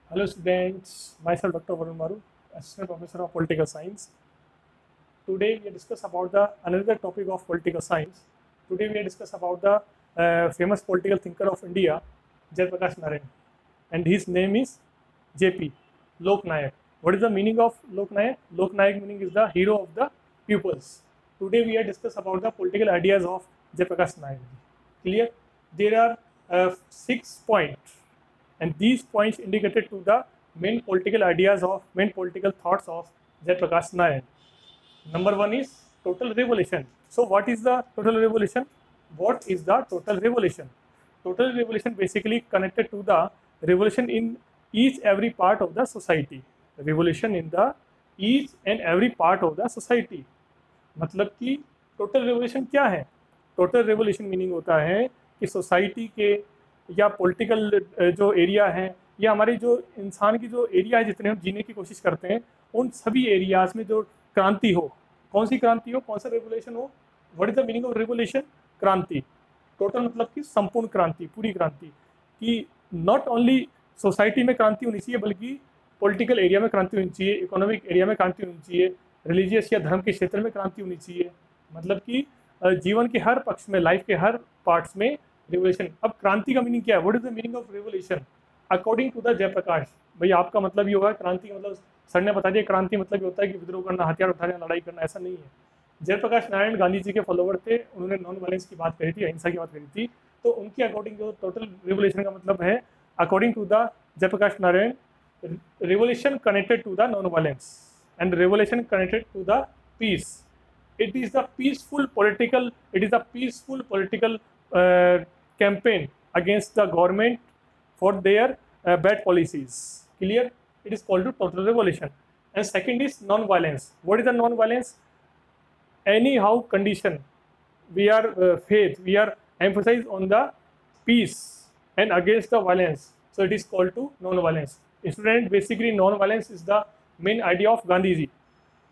Hello students, myself Dr. Varun Maru, Assistant Professor of Political Science. Today we discuss about the another topic of political science. Today we discuss about the famous political thinker of India, Jayaprakash Narayan, and his name is JP, Lok Nayak. What is the meaning of Lok Nayak? Lok Nayak meaning is the hero of the pupils. Today we are discuss about the political ideas of Jayaprakash Nayak. Clear? There are 6 points, and these points indicated to the main political ideas of main political thoughts of Jayaprakash Nayak. Number one is total revolution. So what is the total revolution? What is the total revolution? Total revolution basically connected to the revolution in each every part of the society. Revolution in the each and every part of the society. मतलब कि total revolution क्या है? Total revolution meaning होता है कि society के या political जो एरिया है या हमारे जो इंसान की जो एरिया है जितने हम जीने की कोशिश करते हैं उन सभी एरियाज में जो क्रांति हो, कौन सी क्रांति हो, कौन सा रेवोल्यूशन हो, what is the meaning of revolution? क्रांति। टोटल मतलब कि संपूर्ण क्रांति, पूरी क्रांति, कि नॉट ओनली सोसाइटी में क्रांति होनी चाहिए बल्कि पॉलिटिकल एरिया में क्रांति होनी चाहिए, इकोनॉमिक एरिया में क्रांति होनी चाहिए, रिलीजियस या धर्म के क्षेत्र में क्रांति होनी चाहिए। मतलब कि जीवन के हर पक्ष में, लाइफ के हर पार्ट्स में रिवोल्यूशन। अब क्रांति का मीनिंग क्या है? What is the meaning of revolution according to the Jayaprakash? भाई आपका मतलब ये होगा क्रांति का मतलब सर ने बता दिया, क्रांति मतलब ये होता है कि विद्रोह करना, हथियार उठाना, लड़ाई करना, ऐसा नहीं है। जयप्रकाश नारायण गांधी जी के फॉलोवर थे, उन्होंने नॉन वायलेंस की बात करी थी, अहिंसा की बात करी थी। तो उनके अकॉर्डिंग जो टोटल रिवोल्यूशन का मतलब है according to the Jayaprakash Narayan, revolution connected to the non-violence and revolution connected to the peace. It is the peaceful political, campaign against the government for their bad policies. Clear? It is called to total revolution. And second is non-violence. What is the non-violence? Anyhow condition we are faith, we are emphasized on the peace and against the violence. So it is called to non-violence. Student, basically non-violence is the main idea of Gandhi ji.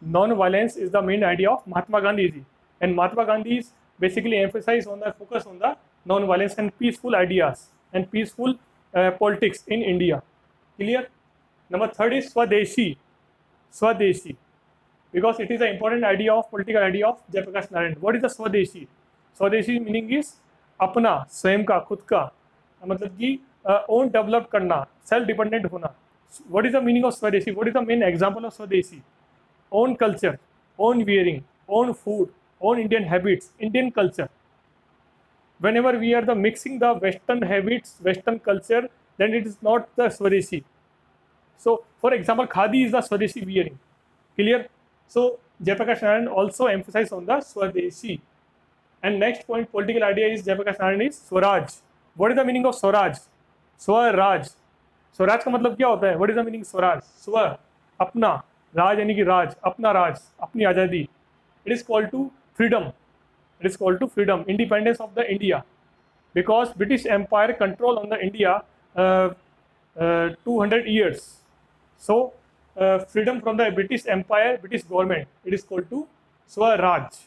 Non-violence is the main idea of Mahatma Gandhi ji, and Mahatma Gandhi is basically emphasized on the focus on the non-violence and peaceful ideas and peaceful politics in India. Clear? Number third is Swadeshi. Swadeshi, because it is an important idea of political idea of Jayaprakash Narayan. What is the Swadeshi? Swadeshi meaning is अपना, स्वयं का, खुद का, मतलब कि own develop करना, self dependent होना. What is the meaning of Swadeshi? What is the main example of Swadeshi? Own culture, own wearing, own food, own Indian habits, Indian culture. Whenever we are the mixing the Western habits, Western culture, then it is not the Swadeshi. So, for example, Khadi is the Swadeshi wearing. Clear? So, Jayaprakash Narayan also emphasized on the Swadeshi. And next point, political idea is Jayaprakash Narayan is Swaraj. What is the meaning of Swaraj? Swaraj. Swaraj का मतलब क्या होता है? What is the meaning Swaraj? स्व, अपना, राज यानी कि राज, अपना राज, अपनी आज़ादी. It is called to freedom. It is called to freedom, independence of the India, because British empire control on the India 200 years. So freedom from the British Empire, British government, it is called to Swaraj.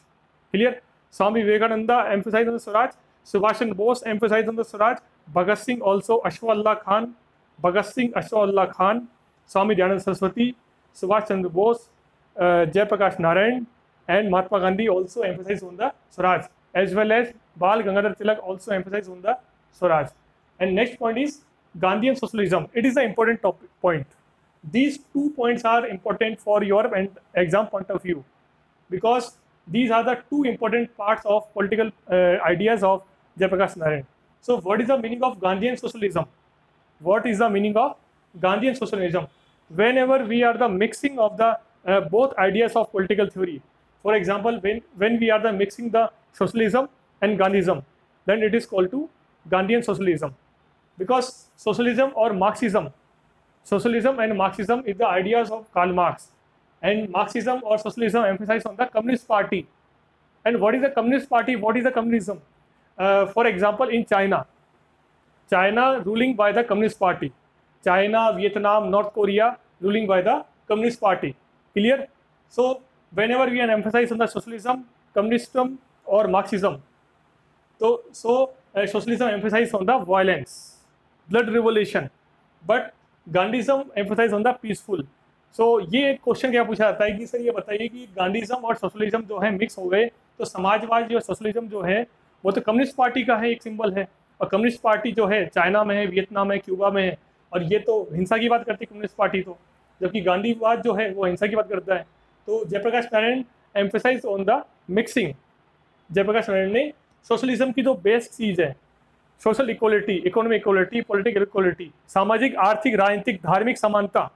Clear? Swami Vivekananda emphasized on the Swaraj. Subhash Chandra Bose emphasized on the Swaraj. Bhagat Singh also, Ashfaq Khan, Bhagat Singh, Ashfaq Khan, Swami Dayananda Saraswati, Subhash Chandra Bose, Jayaprakash Narayan, and Mahatma Gandhi also emphasized on the Swaraj, as well as Bal Gangadhar Tilak also emphasized on the Swaraj. And next point is Gandhian socialism. It is an important point. These 2 points are important for your exam point of view, because these are the 2 important parts of political ideas of Jayaprakash Narayan. So what is the meaning of Gandhian socialism? What is the meaning of Gandhian socialism? Whenever we are the mixing of the both ideas of political theory, for example, when we are the mixing the socialism and Gandhism, then it is called to Gandhian socialism. Because socialism or Marxism, socialism and Marxism is the ideas of Karl Marx, and Marxism or socialism emphasize on the Communist Party. And what is the Communist Party? What is the communism? For example, in China, China ruling by the Communist Party. China, Vietnam, North Korea ruling by the Communist Party. Clear? So whenever we emphasize on the socialism, communism or Marxism, so socialism emphasizes on the violence, blood revolution. But Gandhism emphasise on the peaceful. So ये question क्या पूछा जाता है कि sir ये बताइए कि गांधीज्म और सोशलिज्म जो है मिक्स हो गए, तो समाजवाद और सोशलिज्म जो है वो तो कम्युनिस्ट पार्टी का है, एक सिंबल है, और कम्युनिस्ट पार्टी जो है चाइना में है, वियतनाम है, क्यूबा में है, और ये तो हिंसा की बात करती है कम्युनिस्ट पार्टी तो, जबकि गांधीवाद जो है वो हिंसा की बात करता है। तो Jayaprakash Narayan emphasise on the mixing. Jayaprakash Narayan ने सोशलिज्म की जो बेस्ट चीज़ है, social equality, economic equality, political equality, सामाजिक आर्थिक राजनीतिक धार्मिक समानता,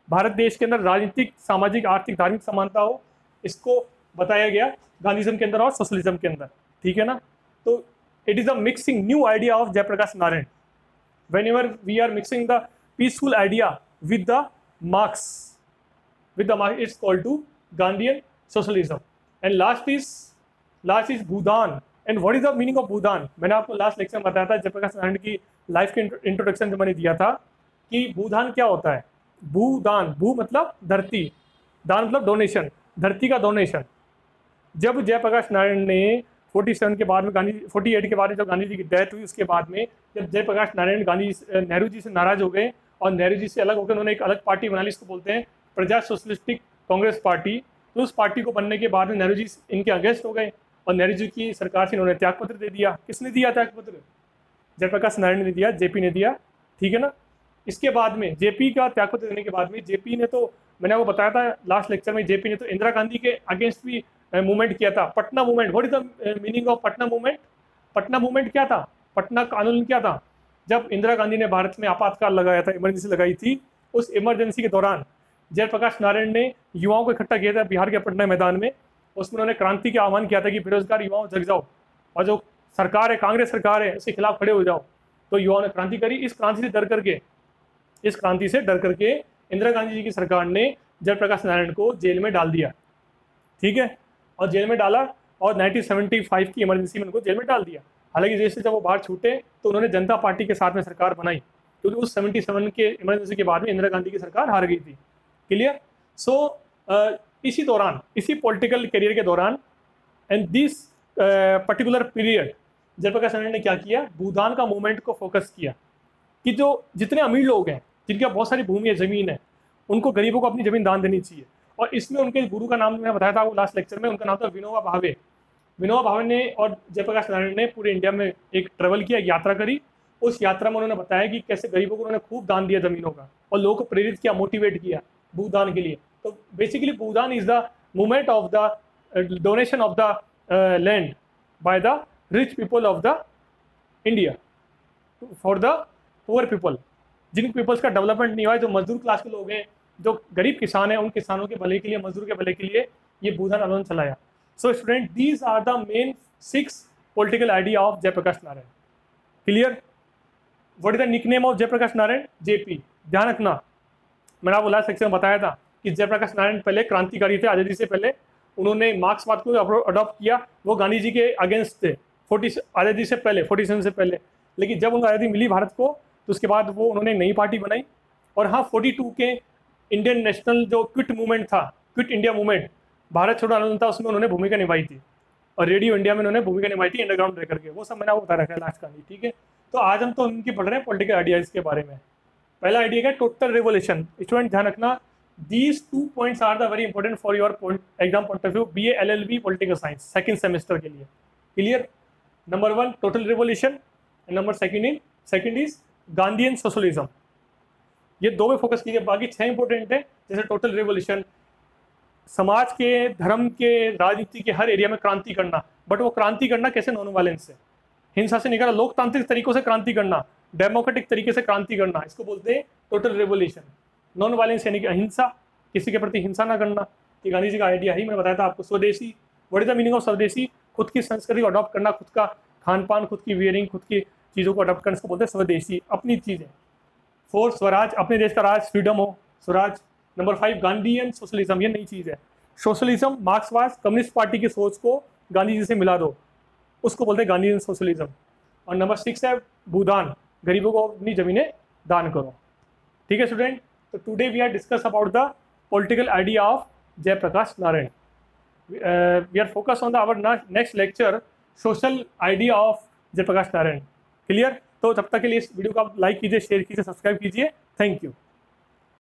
भारत देश के अंदर राजनीतिक सामाजिक आर्थिक धार्मिक समानता हो, इसको बताया गया गांधीज्म के अंदर और सोशलिज्म के अंदर, ठीक है ना। तो it is a mixing new idea of Jayaprakash Narayan. whenever we are mixing the peaceful idea with the Marx, it's called to Gandhian socialism. And last is Bhudan. And what is the meaning of Bhudan? मैंने आपको last lecture में बताया था जयप्रकाश नारायण की life के introduction जो मैंने दिया था कि भूदान क्या होता है। भूदान, भू मतलब धरती, दान मतलब डोनेशन, धरती का डोनेशन। जब जयप्रकाश नारायण ने 47 के बाद में गांधी 48 के बाद में जब गांधी जी की डेथ हुई, उसके बाद में जब जयप्रकाश नारायण नेहरू जी से नाराज हो गए और नेहरू जी से अलग होकर उन्होंने एक अलग पार्टी बना ली, इसको बोलते हैं प्रजा सोशलिस्टिक कांग्रेस पार्टी। तो उस पार्टी को बनने के बाद में नेहरू जी इनके अगेंस्ट हो गए और नेहरू जी की सरकार से इन्होंने त्यागपत्र दे दिया। किसने दिया त्यागपत्र? जयप्रकाश नारायण ने दिया, जेपी ने दिया, ठीक है ना। इसके बाद में जेपी का त्यागपत्र देने के बाद में जेपी ने तो, मैंने आपको बताया था लास्ट लेक्चर में, जेपी ने तो इंदिरा गांधी के अगेंस्ट भी मूवमेंट किया था, Patna movement. What is the meaning of Patna movement? Patna movement क्या था? पटना का आंदोलन क्या था? जब इंदिरा गांधी ने भारत में आपातकाल लगाया था, इमरजेंसी लगाई थी, उस इमरजेंसी के दौरान जयप्रकाश नारायण ने युवाओं को इकट्ठा किया था बिहार के पटना मैदान में। उसमें उन्होंने क्रांति का आह्वान किया था कि बेरोजगार युवाओं जग जाओ और जो सरकार है, कांग्रेस सरकार है, उसके खिलाफ खड़े हो जाओ। तो युवाओं ने क्रांति करी। इस क्रांति से डर करके इंदिरा गांधी जी की सरकार ने जयप्रकाश नारायण को जेल में डाल दिया, ठीक है, और जेल में डाला और 1975 की इमरजेंसी में उनको जेल में डाल दिया। हालांकि जैसे जब वो बाहर छूटे तो उन्होंने जनता पार्टी के साथ में सरकार बनाई, क्योंकि उस 77 के इमरजेंसी के बाद में इंदिरा गांधी की सरकार हार गई थी। क्लियर? सो इसी दौरान, इसी पॉलिटिकल करियर के दौरान and this particular period Jayaprakash Narayan ने क्या किया? भूदान का मूवमेंट को फोकस किया कि जो जितने अमीर लोग हैं, जिनके बहुत सारी भूमि है, जमीन है, उनको गरीबों को अपनी जमीन दान देनी चाहिए। और इसमें उनके गुरु का नाम मैंने बताया था वो लास्ट लेक्चर में, उनका नाम था विनोबा भावे। विनोबा भावे ने और जयप्रकाश नारायण ने पूरे इंडिया में एक ट्रेवल किया, एक यात्रा करी। उस यात्रा में उन्होंने बताया कि कैसे गरीबों को उन्होंने खूब दान दिया जमीनों का, और लोगों को प्रेरित किया, मोटिवेट किया भूदान के लिए। तो basically Bhoodan is the movement of the donation of the land by the rich people of the India for the poor people, जिन पीपल्स का डेवलपमेंट नहीं हुआ है, जो मजदूर क्लास के लोग हैं, जो गरीब किसान हैं, उन किसानों के भले के लिए, मजदूर के भले के लिए ये भूदान आंदोलन चलाया। So student, these are the main 6 political idea of Jayaprakash Narayan. Clear? What is the nickname of Jayaprakash Narayan? JP. ध्यान रखना, मैंने आपको लास्ट सेक्शन में बताया था कि जयप्रकाश नारायण पहले क्रांतिकारी थे। आज़ादी से पहले उन्होंने मार्क्सवाद को अडॉप्ट किया, वो गांधी जी के अगेंस्ट थे आज़ादी से पहले, 47 से पहले। लेकिन जब उनको आज़ादी मिली भारत को, तो उसके बाद वो उन्होंने नई पार्टी बनाई। और हाँ, 42 के इंडियन नेशनल जो क्विट मूवमेंट था, क्विट इंडिया मूवमेंट, भारत छोड़ो आंदोलन था, उसमें उन्होंने भूमिका निभाई थी। और रेडियो इंडिया में उन्होंने भूमिका निभाई थी अंडरग्राउंड रह करके। वो सब मैंने आपको बता रखा है लास्ट कहानी, ठीक है। तो आज हम तो उनकी पढ़ रहे हैं पॉलिटिकल आइडियाज के बारे में। पहला आइडिया क्या? Total revolution. स्टूडेंट ध्यान रखना, these 2 points are the very important for your exam point of view, BA LLB political science second semester के लिए। Clear? Number 1 total revolution and number second is Gandhian socialism. ये 2 में focus कीजिए, बाकी 6 important है। जैसे टोटल रिवोल्यूशन, समाज के, धर्म के, राजनीति के हर एरिया में क्रांति करना, बट वो क्रांति करना कैसे? नॉन वायलेंस से, हिंसा से निकला, लोकतांत्रिक तरीकों से क्रांति करना, डेमोक्रेटिक तरीके से क्रांति करना, इसको बोलते हैं टोटल रिवोल्यूशन। नॉन वायलेंस यानी कि अहिंसा, किसी के प्रति हिंसा ना करना। ये गांधी जी का आइडिया ही मैंने बताया था आपको। स्वदेशी, what is the meaning of स्वदेशी? खुद की संस्कृति को अडॉप्ट करना, खुद का खान पान, खुद की वियरिंग, खुद की चीज़ों को अडॉप्ट करना, इसको बोलते हैं स्वदेशी, अपनी चीज़ें। 4 स्वराज, अपने देश का राज, फ्रीडम हो, स्वराज। नंबर 5 गांधीयन सोशलिज्म, ये नई चीज़ है। सोशलिज्म, मार्क्सवाद, कम्युनिस्ट पार्टी की सोच को गांधी जी से मिला दो, उसको बोलते हैं गांधीयन सोशलिज्म। और नंबर 6 है भूदान, गरीबों को अपनी जमीनें दान करो। ठीक है स्टूडेंट, तो today we are discuss about the political idea of Jayaprakash Narayan. We are focus on the our next lecture social idea of Jayaprakash Narayan. Clear? तो तब तक के लिए इस वीडियो को आप लाइक कीजिए, शेयर कीजिए, सब्सक्राइब कीजिए। Thank you.